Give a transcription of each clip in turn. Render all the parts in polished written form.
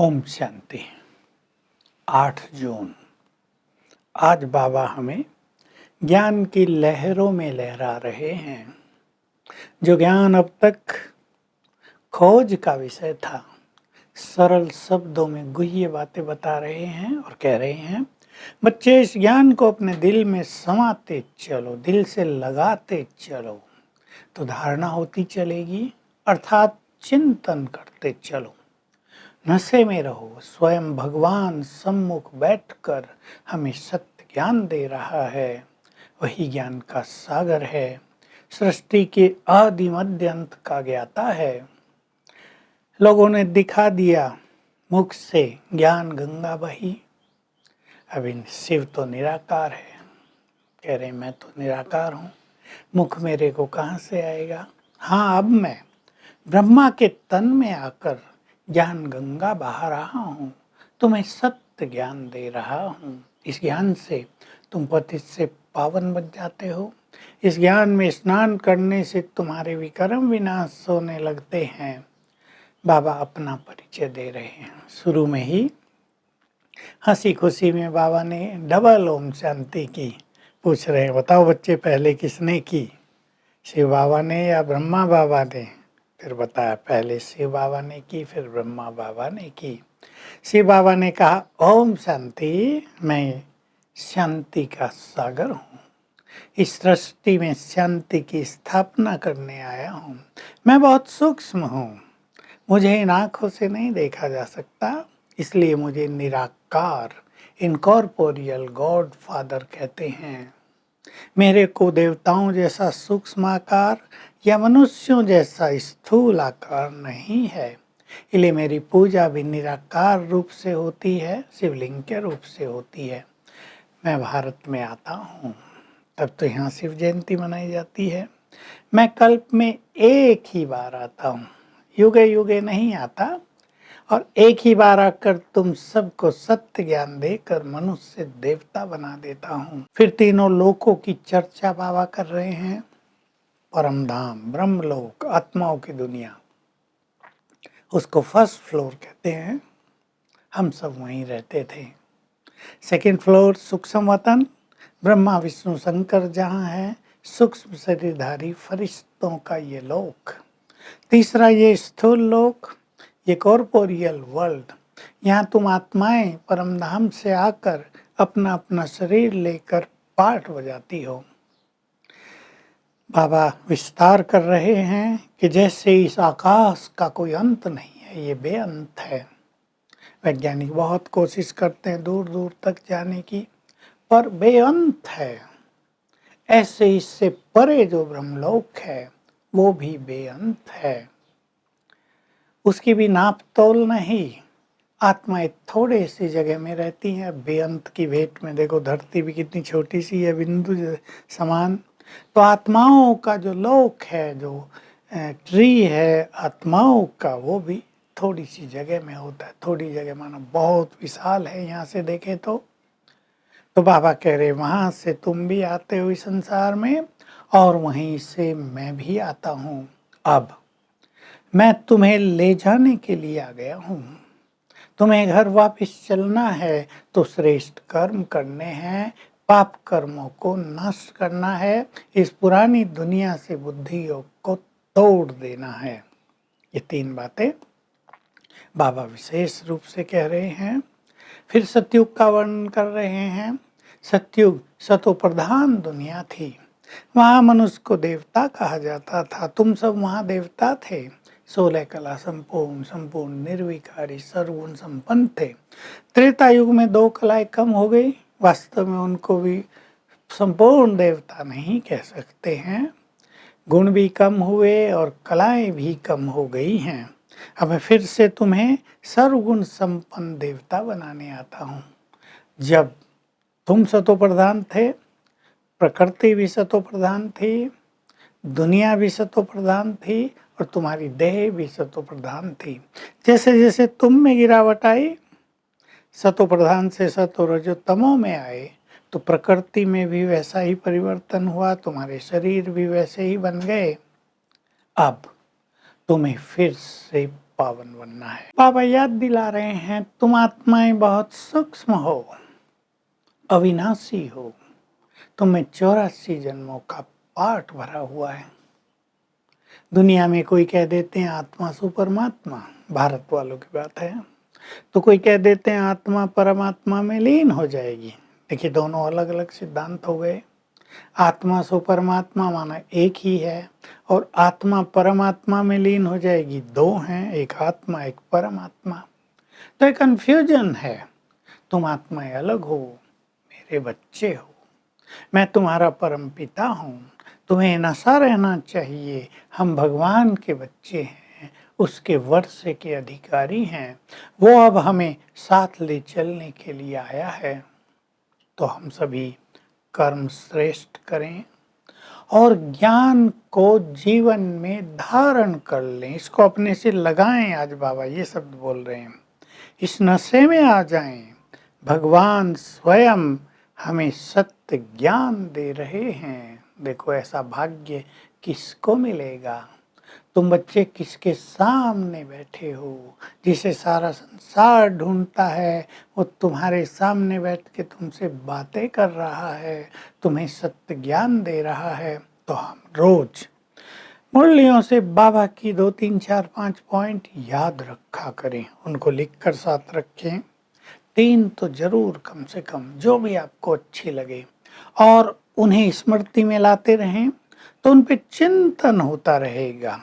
ओम शांति। 8 जून। आज बाबा हमें ज्ञान की लहरों में लहरा रहे हैं। जो ज्ञान अब तक खोज का विषय था, सरल शब्दों में गुह्य बातें बता रहे हैं और कह रहे हैं, बच्चे इस ज्ञान को अपने दिल में समाते चलो, दिल से लगाते चलो, तो धारणा होती चलेगी, अर्थात चिंतन करते चलो। नशे में रहो। स्वयं भगवान सम्मुख बैठकर हमें सत्य ज्ञान दे रहा है। वही ज्ञान का सागर है, सृष्टि के आदि मध्य अंत का ज्ञाता है। लोगों ने दिखा दिया मुख से ज्ञान गंगा बही। अब इन शिव तो निराकार है, कह रहे मैं तो निराकार हूँ, मुख मेरे को कहाँ से आएगा। हाँ, अब मैं ब्रह्मा के तन में आकर ज्ञान गंगा बहा रहा हूँ, तुम्हें सत्य ज्ञान दे रहा हूँ। इस ज्ञान से तुम पतित से पावन बन जाते हो। इस ज्ञान में स्नान करने से तुम्हारे विकर्म विनाश होने लगते हैं। बाबा अपना परिचय दे रहे हैं। शुरू में ही हंसी खुशी में बाबा ने डबल ओम शांति की। पूछ रहे हैं, बताओ बच्चे पहले किसने की, शिव बाबा ने या ब्रह्मा बाबा ने। फिर बताया, पहले शिव बाबा ने की, फिर ब्रह्मा बाबा ने की। शिव बाबा ने कहा, ओम शांति, मैं शांति का सागर हूँ, इस सृष्टि में शांति की स्थापना करने आया हूँ। मैं बहुत सूक्ष्म हूँ, मुझे इन आँखों से नहीं देखा जा सकता, इसलिए मुझे निराकार इनकॉर्पोरियल गॉड फादर कहते हैं। मेरे को देवताओं जैसा सूक्ष्म आकार या मनुष्यों जैसा स्थूल आकार नहीं है, इसलिए मेरी पूजा भी निराकार रूप से होती है, शिवलिंग के रूप से होती है। मैं भारत में आता हूँ, तब तो यहाँ शिव जयंती मनाई जाती है। मैं कल्प में एक ही बार आता हूँ, युगे युगे नहीं आता, और एक ही बार आकर तुम सबको सत्य ज्ञान देकर मनुष्य से देवता बना देता हूँ। फिर तीनों लोकों की चर्चा बाबा कर रहे हैं। परम धाम, ब्रह्मलोक, आत्माओं की दुनिया, उसको फर्स्ट फ्लोर कहते हैं। हम सब वहीं रहते थे। सेकंड फ्लोर सूक्ष्म वतन, ब्रह्मा विष्णु शंकर जहाँ है, सूक्ष्म शरीरधारी फरिश्तों का ये लोक। तीसरा ये स्थूल लोक, ये कॉर्पोरियल वर्ल्ड, यहाँ तुम आत्माएं परम धाम से आकर अपना अपना शरीर लेकर पाठ बजाती हो। बाबा विस्तार कर रहे हैं कि जैसे इस आकाश का कोई अंत नहीं है, ये बेअंत है। वैज्ञानिक बहुत कोशिश करते हैं दूर दूर तक जाने की, पर बेअंत है। ऐसे इससे परे जो ब्रह्मलोक है, वो भी बेअंत है, उसकी भी नाप तोल नहीं। आत्माएं थोड़े सी जगह में रहती हैं। बेअंत की भेंट में देखो, धरती भी कितनी छोटी सी है, बिंदु समान। तो आत्माओं का जो लोक है, जो ट्री है आत्माओं का, वो भी थोड़ी सी जगह में होता है। थोड़ी जगह मानो बहुत विशाल है यहाँ से देखें तो बाबा कह रहे वहाँ से तुम भी आते हो इस संसार में, और वहीं से मैं भी आता हूँ। अब मैं तुम्हें ले जाने के लिए आ गया हूँ। तुम्हें घर वापस चलना है तो श्रेष्ठ कर्म करने हैं, पाप कर्मों को नष्ट करना है, इस पुरानी दुनिया से बुद्धि योग को तोड़ देना है। ये 3 बातें बाबा विशेष रूप से कह रहे हैं। फिर सतयुग का वर्णन कर रहे हैं। सतयुग सतो प्रधान दुनिया थी, वहाँ मनुष्य को देवता कहा जाता था। तुम सब वहाँ देवता थे। 16 कला संपूर्ण निर्विकारी सर्वगुण संपन्न थे। त्रेता युग में 2 कलाएं कम हो गई, वास्तव में उनको भी संपूर्ण देवता नहीं कह सकते हैं। गुण भी कम हुए और कलाएं भी कम हो गई हैं। अब मैं फिर से तुम्हें सर्वगुण संपन्न देवता बनाने आता हूँ। जब तुम सतो प्रधान थे, प्रकृति भी सतो प्रधान थी, दुनिया भी सतो प्रधान थी, और तुम्हारी देह भी सतो प्रधान थी। जैसे जैसे तुम में गिरावट आई, सतो प्रधान से सतो रजो तमो में आए, तो प्रकृति में भी वैसा ही परिवर्तन हुआ, तुम्हारे शरीर भी वैसे ही बन गए। अब तुम्हें फिर से पावन बनना है। बाबा याद दिला रहे हैं, तुम आत्माएं बहुत सूक्ष्म हो, अविनाशी हो, तुम्हें 84 जन्मों का पाठ भरा हुआ है। दुनिया में कोई कह देते हैं आत्मा सो परमात्मा, भारत वालों की बात है, तो कोई कह देते हैं आत्मा परमात्मा में लीन हो जाएगी। देखिए, दोनों अलग अलग सिद्धांत हो गए। आत्मा सो परमात्मा माना एक ही है, और आत्मा परमात्मा में लीन हो जाएगी, दो हैं, एक आत्मा एक परमात्मा। तो एक कंफ्यूजन है। तुम आत्माएं अलग हो, मेरे बच्चे हो, मैं तुम्हारा परम पिता हूँ, तुम्हें नशा रहना चाहिए, हम भगवान के बच्चे हैं, उसके वर्षे के अधिकारी हैं, वो अब हमें साथ ले चलने के लिए आया है। तो हम सभी कर्म श्रेष्ठ करें और ज्ञान को जीवन में धारण कर लें, इसको अपने से लगाएं। आज बाबा ये शब्द बोल रहे हैं, इस नशे में आ जाएं। भगवान स्वयं हमें सत्य ज्ञान दे रहे हैं। देखो, ऐसा भाग्य किसको मिलेगा। तुम बच्चे किसके सामने बैठे हो, जिसे सारा संसार ढूंढता है, वो तुम्हारे सामने बैठ के तुमसे बातें कर रहा है, तुम्हें सत्य ज्ञान दे रहा है। तो हम रोज मुरलियों से बाबा की 2, 3, 4, 5 पॉइंट याद रखा करें, उनको लिखकर साथ रखें। 3 तो जरूर कम से कम, जो भी आपको अच्छी लगे, और उन्हें स्मृति में लाते रहें, तो उन पे चिंतन होता रहेगा।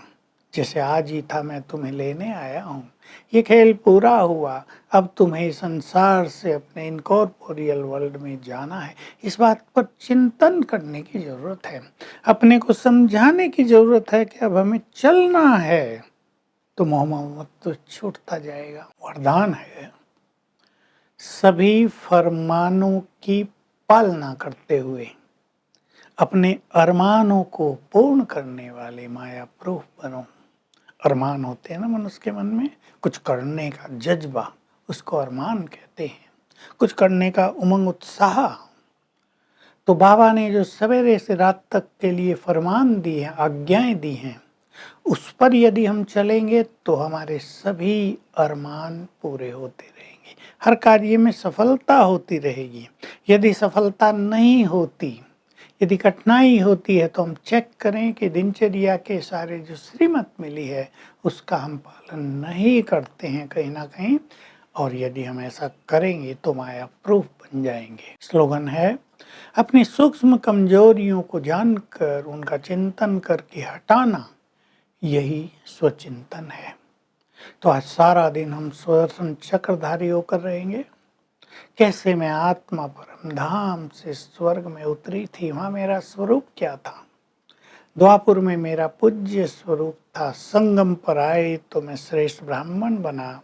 जैसे आज ही था, मैं तुम्हें लेने आया हूँ, ये खेल पूरा हुआ, अब तुम्हें संसार से अपने इनकॉर्पोरियल वर्ल्ड में जाना है। इस बात पर चिंतन करने की जरूरत है, अपने को समझाने की जरूरत है कि अब हमें चलना है। तो मोह मोहम्मद तो छूटता जाएगा। वरदान है, सभी फरमानों की पालना करते हुए अपने अरमानों को पूर्ण करने वाले माया प्रूफ बनो। अरमान होते हैं ना मनुष्य के मन में, कुछ करने का जज्बा, उसको अरमान कहते हैं, कुछ करने का उमंग, उत्साह। तो बाबा ने जो सवेरे से रात तक के लिए फरमान दिए हैं, आज्ञाएं दी हैं, उस पर यदि हम चलेंगे तो हमारे सभी अरमान पूरे होते रहेंगे, हर कार्य में सफलता होती रहेगी। यदि सफलता नहीं होती, यदि कठिनाई होती है, तो हम चेक करें कि दिनचर्या के सारे जो श्रीमत मिली है उसका हम पालन नहीं करते हैं कहीं ना कहीं, और यदि हम ऐसा करेंगे तो माया प्रूफ बन जाएंगे। स्लोगन है, अपनी सूक्ष्म कमजोरियों को जानकर उनका चिंतन करके हटाना, यही स्वचिंतन है। तो आज सारा दिन हम सुदर्शन चक्रधारी होकर रहेंगे। कैसे मैं आत्मा परम धाम से स्वर्ग में उतरी थी, वहां मेरा स्वरूप क्या था। द्वापुर में मेरा पूज्य स्वरूप था, संगम पर आए तो मैं श्रेष्ठ ब्राह्मण बना,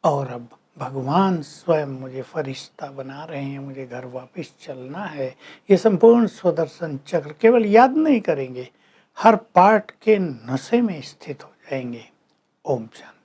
और अब भगवान स्वयं मुझे फरिश्ता बना रहे हैं, मुझे घर वापस चलना है। ये संपूर्ण सुदर्शन चक्र केवल याद नहीं करेंगे, हर पाठ के नशे में स्थित हो जाएंगे। ओम शांति।